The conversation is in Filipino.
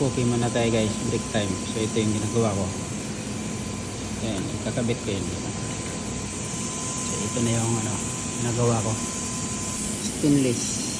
Okay muna tayo guys, break time. So ito yung ginagawa ko. Ayan, kakabit ko yun. So ito na yung ginagawa ko. Stainless.